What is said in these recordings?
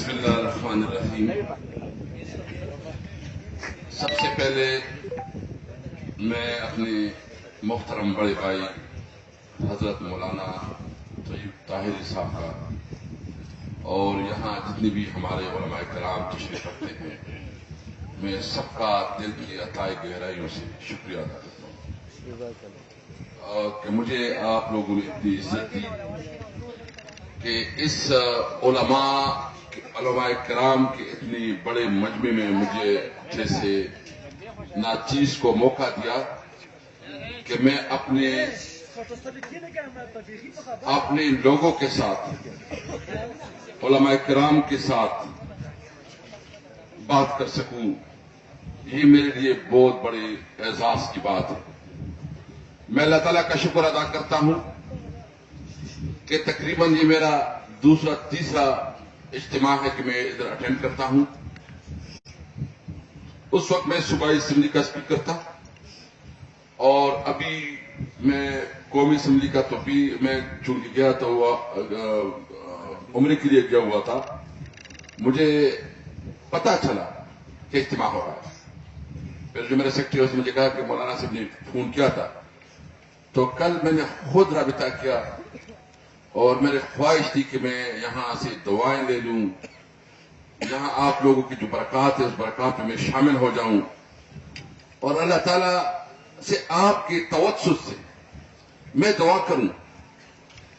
بسم اللہ الرحمن الرحیم۔ سب سے پہلے میں اپنے محترم بڑے بھائی حضرت مولانا طیب طاہری صاحب کا اور یہاں جتنے بھی ہمارے علماء کرام تشریف رکھتے ہیں، میں سب کا دل کی عطائے گہرائیوں سے شکریہ ادا کرتا ہوں کہ مجھے آپ لوگوں نے اتنی عزت دی کہ اس علماء کرام کے اتنی بڑے مجمع میں مجھے جیسے ناچیز کو موقع دیا کہ میں اپنے لوگوں کے ساتھ، علماء کرام کے ساتھ بات کر سکوں، یہ میرے لیے بہت بڑے اعزاز کی بات ہے۔ میں اللہ تعالیٰ کا شکر ادا کرتا ہوں کہ تقریباً یہ میرا دوسرا تیسرا اجتماع ہے کہ میں ادھر اٹینڈ کرتا ہوں۔ اس وقت میں صوبائی اسمبلی کا اسپیکر تھا اور ابھی میں قومی اسمبلی کا تو بھی میں چونکہ گیا تو عمرے کے لیے گیا ہوا تھا، مجھے پتا چلا کہ اجتماع ہو رہا ہے۔ پھر جو میرے سیکرٹری اس نے مجھے کہا کہ مولانا صاحب نے فون کیا تھا، تو کل میں نے خود رابطہ کیا اور میری خواہش تھی کہ میں یہاں سے دعائیں لے لوں، یہاں آپ لوگوں کی جو برکات ہے اس برکات میں شامل ہو جاؤں اور اللہ تعالیٰ سے آپ کے توسط سے میں دعا کروں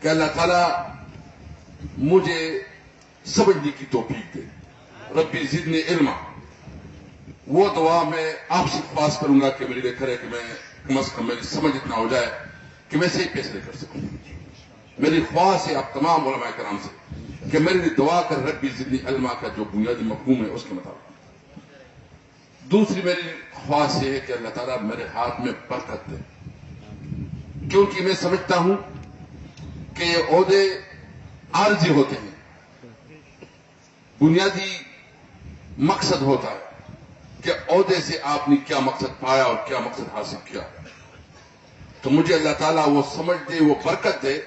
کہ اللہ تعالیٰ مجھے سمجھنے کی توفیق دے۔ ربی زدنی علما، وہ دعا میں آپ سے خواہش کروں گا کہ میرے لیے کرے کہ میں کم از کم میری سمجھ اتنا ہو جائے کہ میں صحیح فیصلے کر سکوں۔ میری خواہش ہے آپ تمام علماء کرام سے کہ میرے لیے دعا کر ربی زدنی علما کا جو بنیادی مفہوم ہے اس کے مطابق۔ دوسری میری خواہش یہ ہے کہ اللہ تعالیٰ میرے ہاتھ میں برکت دے، کیونکہ میں سمجھتا ہوں کہ یہ عہدے عارضی ہوتے ہیں، بنیادی مقصد ہوتا ہے کہ عہدے سے آپ نے کیا مقصد پایا اور کیا مقصد حاصل کیا۔ تو مجھے اللہ تعالیٰ وہ سمجھ دے، وہ برکت دے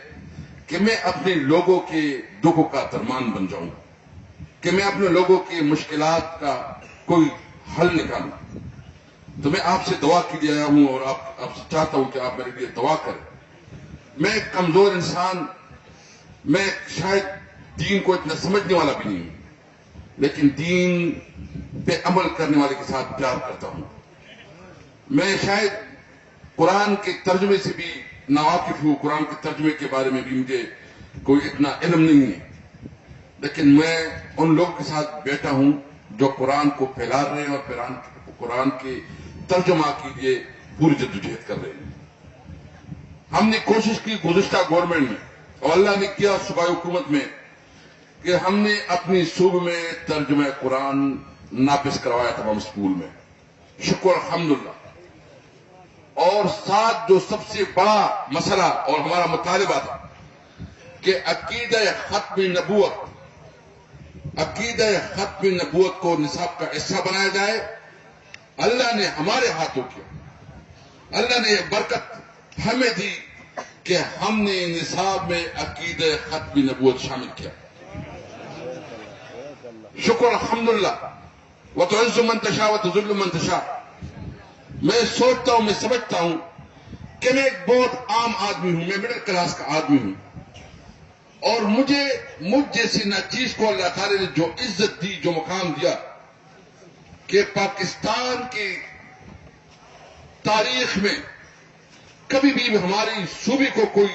کہ میں اپنے لوگوں کے دکھوں کا ترجمان بن جاؤں، کہ میں اپنے لوگوں کی مشکلات کا کوئی حل نکالوں۔ تو میں آپ سے دعا کے لیے آیا ہوں اور آپ سے چاہتا ہوں کہ آپ میرے لیے دعا کریں۔ میں ایک کمزور انسان، میں شاید دین کو اتنا سمجھنے والا بھی نہیں ہوں، لیکن دین پہ عمل کرنے والے کے ساتھ پیار کرتا ہوں۔ میں شاید قرآن کے ترجمے سے بھی ناواقف ہوں، قرآن کے ترجمے کے بارے میں بھی مجھے کوئی اتنا علم نہیں ہے، لیکن میں ان لوگوں کے ساتھ بیٹھا ہوں جو قرآن کو پھیلا رہے ہیں اور قرآن کے ترجمہ کے لیے پوری جدوجہد کر رہے ہیں۔ ہم نے کوشش کی گزشتہ گورنمنٹ میں اور اللہ نے کیا صوبائی حکومت میں کہ ہم نے اپنی صوبے میں ترجمہ قرآن نافذ کروایا تھا ہم اسکول میں، شکر الحمدللہ۔ اور ساتھ جو سب سے بڑا مسئلہ اور ہمارا مطالبہ تھا کہ عقیدہ ختم نبوت کو نصاب کا حصہ بنایا جائے، اللہ نے ہمارے ہاتھوں کیا۔ اللہ نے یہ برکت ہمیں دی کہ ہم نے نصاب میں عقیدہ ختم نبوت شامل کیا۔ شکر الحمدللہ۔ وَتُعِزُّ مَن تَشَاءُ وَتُذِلُّ مَن تَشَاءُ۔ میں سوچتا ہوں، میں سمجھتا ہوں کہ میں ایک بہت عام آدمی ہوں، میں مڈل کلاس کا آدمی ہوں، اور مجھ جیسی ناچیز کو اللہ تعالی نے جو عزت دی، جو مقام دیا کہ پاکستان کی تاریخ میں کبھی بھی ہماری صوبے کو کوئی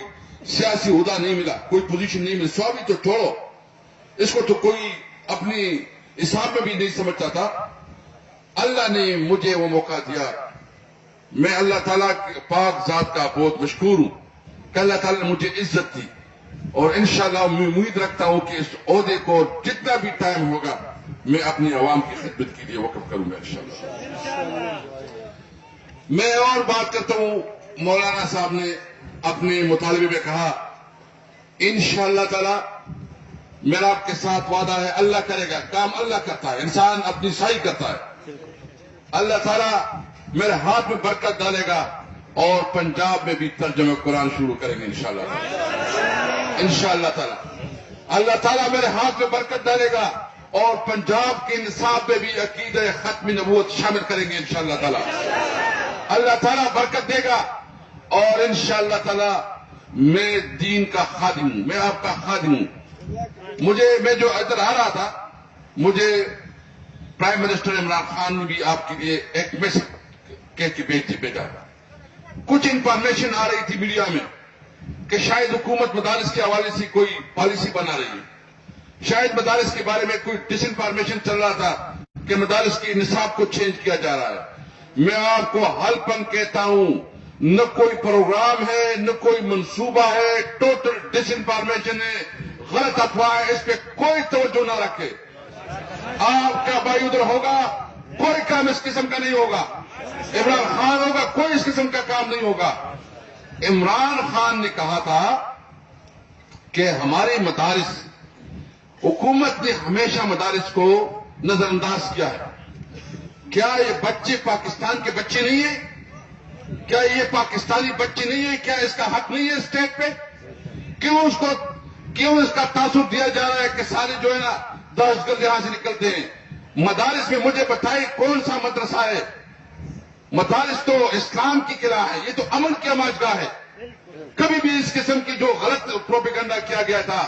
سیاسی عہدہ نہیں ملا، کوئی پوزیشن نہیں ملی۔ صوبی تو چھوڑو، اس کو تو کوئی اپنی حساب میں بھی نہیں سمجھتا تھا۔ اللہ نے مجھے وہ موقع دیا۔ میں اللہ تعالیٰ کے پاک ذات کا بہت مشکور ہوں کہ اللہ تعالیٰ نے مجھے عزت دی، اور انشاءاللہ میں امید رکھتا ہوں کہ اس عہدے کو جتنا بھی ٹائم ہوگا میں اپنی عوام کی خدمت کے لیے وقف کروں گا انشاءاللہ۔ میں اور بات کرتا ہوں، مولانا صاحب نے اپنے مطالبے میں کہا انشاءاللہ تعالی میرا آپ کے ساتھ وعدہ ہے، اللہ کرے گا، کام اللہ کرتا ہے، انسان اپنی صحیح کرتا ہے۔ اللہ تعالیٰ میرے ہاتھ میں برکت ڈالے گا اور پنجاب میں بھی ترجمہ قرآن شروع کریں گے انشاءاللہ تعالیٰ۔ انشاءاللہ تعالیٰ اللہ تعالیٰ میرے ہاتھ میں برکت ڈالے گا اور پنجاب کے نصاب میں بھی عقیدہ ختم نبوت شامل کریں گے انشاءاللہ تعالی. اللہ تعالیٰ برکت دے گا اور انشاءاللہ تعالیٰ میں دین کا خادم ہوں, میں آپ کا خادم ہوں. میں جو ادھر آ رہا تھا, مجھے پرائم منسٹر عمران خان نے بھی آپ کے لیے ایک میسج کہہ کے بھیجا. کچھ انفارمیشن آ رہی تھی میڈیا میں کہ شاید حکومت مدارس کے حوالے سے کوئی پالیسی بنا رہی ہے, شاید مدارس کے بارے میں کوئی ڈس انفارمیشن چل رہا تھا کہ مدارس کے نصاب کو چینج کیا جا رہا ہے. میں آپ کو حلفاً کہتا ہوں, نہ کوئی پروگرام ہے, نہ کوئی منصوبہ ہے, ٹوٹل ڈس انفارمیشن ہے, غلط افواہ ہے, اس پہ کوئی توجہ نہ رکھے. آپ کا بھائی ادھر ہوگا, کوئی کام اس قسم کا نہیں ہوگا. عمران خان ہوگا, کوئی اس قسم کا کام نہیں ہوگا. عمران خان نے کہا تھا کہ ہمارے مدارس, حکومت نے ہمیشہ مدارس کو نظر انداز کیا ہے. کیا یہ بچے پاکستان کے بچے نہیں ہیں؟ کیا یہ پاکستانی بچے نہیں ہیں؟ کیا اس کا حق نہیں ہے اسٹیٹ پہ؟ کیوں اس کا تاثر دیا جا رہا ہے کہ سارے جو ہے نا دہشت گرد یہاں سے نکلتے ہیں؟ مدارس میں مجھے بتائیں کون سا مدرسہ ہے؟ مدارس تو اسلام کی قلعہ ہے, یہ تو امن کی آماجگاہ ہے. کبھی بھی اس قسم کی جو غلط پروپیگنڈا کیا گیا تھا,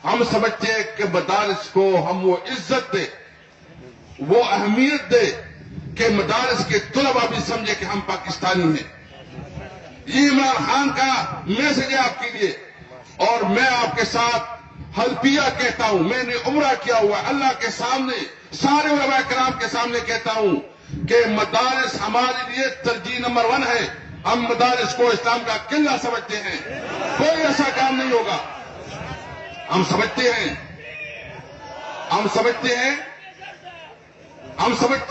ہم سمجھتے ہیں کہ مدارس کو ہم وہ عزت دے, وہ اہمیت دے کہ مدارس کے طلباء بھی سمجھے کہ ہم پاکستانی ہیں. یہ عمران خان کا میسج ہے آپ کے لیے. اور میں آپ کے ساتھ حلفیہ کہتا ہوں, میں نے عمرہ کیا ہوا, اللہ کے سامنے, سارے علماء کرام کے سامنے کہتا ہوں کہ مدارس ہمارے لیے ترجیح نمبر 1 ہے. ہم مدارس کو اسلام کا قلعہ سمجھتے ہیں. کوئی ایسا کام نہیں ہوگا. ہم سمجھتے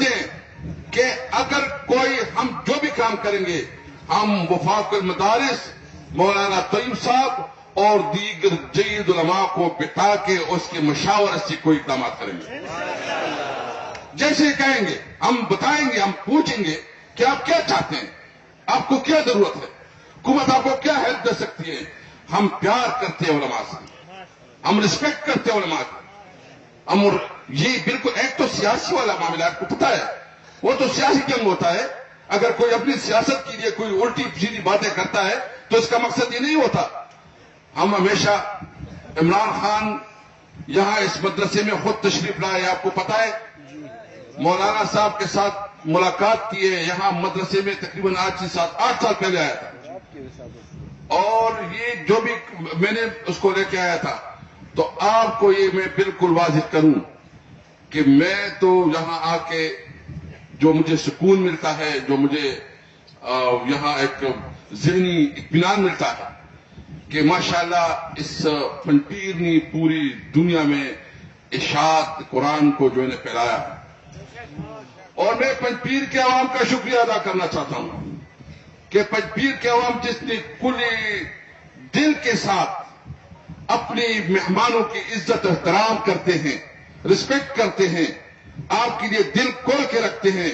ہیں کہ اگر کوئی ہم جو بھی کام کریں گے, ہم وفاق المدارس مولانا طیب صاحب اور دیگر جید علماء کو بٹھا کے اس کے مشاورت سے کوئی اقدامات کریں گے. جیسے کہیں گے ہم بتائیں گے, ہم پوچھیں گے کہ آپ کیا چاہتے ہیں, آپ کو کیا ضرورت ہے, حکومت آپ کو کیا ہیلپ دے سکتی ہے. ہم پیار کرتے ہیں علماء سے, ہم رسپیکٹ کرتے ہیں علماء کو. یہ بالکل ایک تو سیاسی والا معاملہ, آپ کو پتا ہے وہ تو سیاسی جنگ ہوتا ہے. اگر کوئی اپنی سیاست کے لیے کوئی الٹی سیدھی باتیں کرتا ہے تو اس کا مقصد یہ نہیں ہوتا. ہم ہمیشہ, عمران خان یہاں اس مدرسے میں خود تشریف لائے, آپ کو پتا ہے مولانا صاحب کے ساتھ ملاقات کی ہے یہاں مدرسے میں, تقریباً آج سے 7-8 سال پہلے آیا تھا. اور یہ جو بھی میں نے اس کو لے کے آیا تھا, تو آپ کو یہ میں بالکل واضح کروں کہ میں تو یہاں آ کے جو مجھے سکون ملتا ہے, جو مجھے یہاں ایک ذہنی اطمینان ملتا ہے کہ ماشاءاللہ اس پنپیر نے پوری دنیا میں اشاعت قرآن کو جو نے پھیلایا. اور میں پنپیر کے عوام کا شکریہ ادا کرنا چاہتا ہوں کہ پنپیر کے عوام جس نے کھلے دل کے ساتھ اپنی مہمانوں کی عزت احترام کرتے ہیں, رسپیکٹ کرتے ہیں, آپ کے لیے دل کھول کے رکھتے ہیں,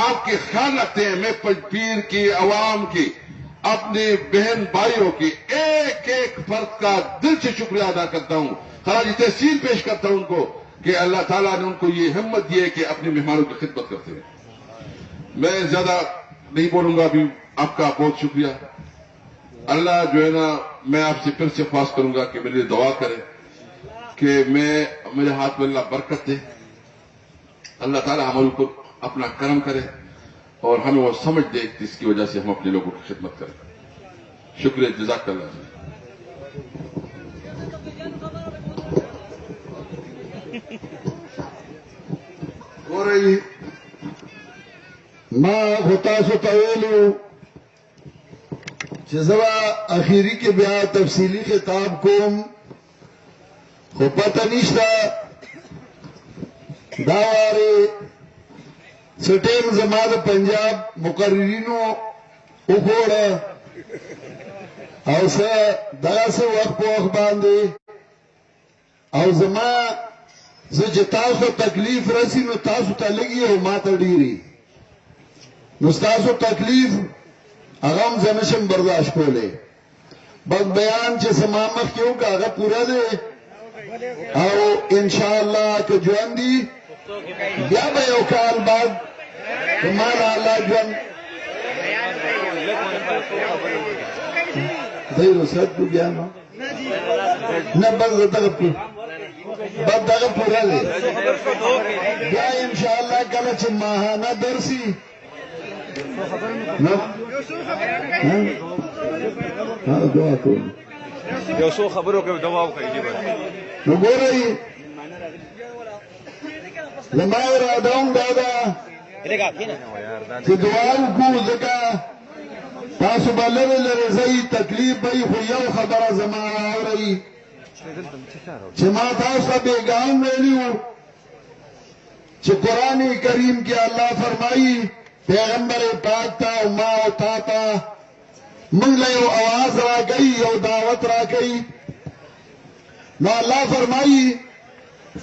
آپ کے خیال رکھتے ہیں. میں پنپیر کی عوام کی, اپنے بہن بھائیوں کی ایک ایک فرد کا دل سے شکریہ ادا کرتا ہوں. خراج تحسین پیش کرتا ہوں ان کو کہ اللہ تعالیٰ نے ان کو یہ ہمت دی ہے کہ اپنے مہمانوں کی خدمت کرتے ہیں. میں زیادہ نہیں بولوں گا, ابھی آپ کا بہت شکریہ. اللہ جو ہے نا, میں آپ سے پھر سے خواہش کروں گا کہ میرے لیے دعا کریں کہ میرے ہاتھ میں اللہ برکت دے, اللہ تعالیٰ ہمارے اوپر اپنا کرم کرے اور ہمیں وہ سمجھ دے جس کی وجہ سے ہم اپنے لوگوں کی خدمت کریں. شکریہ, جزاک اللہ. ہو رہی ماں ہوتا سو طویلو جزوا اخیری کے بیا تفصیلی خطاب کوم خو پتہ نشتا داوارے سٹیم زماد پنجاب مقررینو اکھوڑا او سا دا سے وقت پو وقت باندے او زمان زج تاسو تکلیف رسی نو تاسو تا لگی او ما تا ڈیری نو تاسو تکلیف اغم زنشم برداشت کولے بس بیان چه سمامخ کیوں کا اغا پورا دے او ان شاء الله که ژوند دي بیا به یو کال بعد مالا الله ژوند دی رسد کو بیا نو نه بس دغه پورا دی بیا ان شاء الله کله چې ماهانه درسي نو دعا کوم یو څو خبرو کې دعا وکړئ نو ګورئ زما اراده هم دا ده چې دعا وکړو ځکه تاسو به لرې لرې ځئ تکلیف به خو یو خبره زما اورئ چې ما تاسو ته بیګام ویلي وو چې قرآن کریم کې الله فرمایي پیغمبر پاک ته او ما او تا ته موږ له یو اواز راکوي یو دعوت راکوي نو الله فرمایي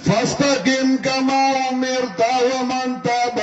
فاستقم كما أمرت ومن تاب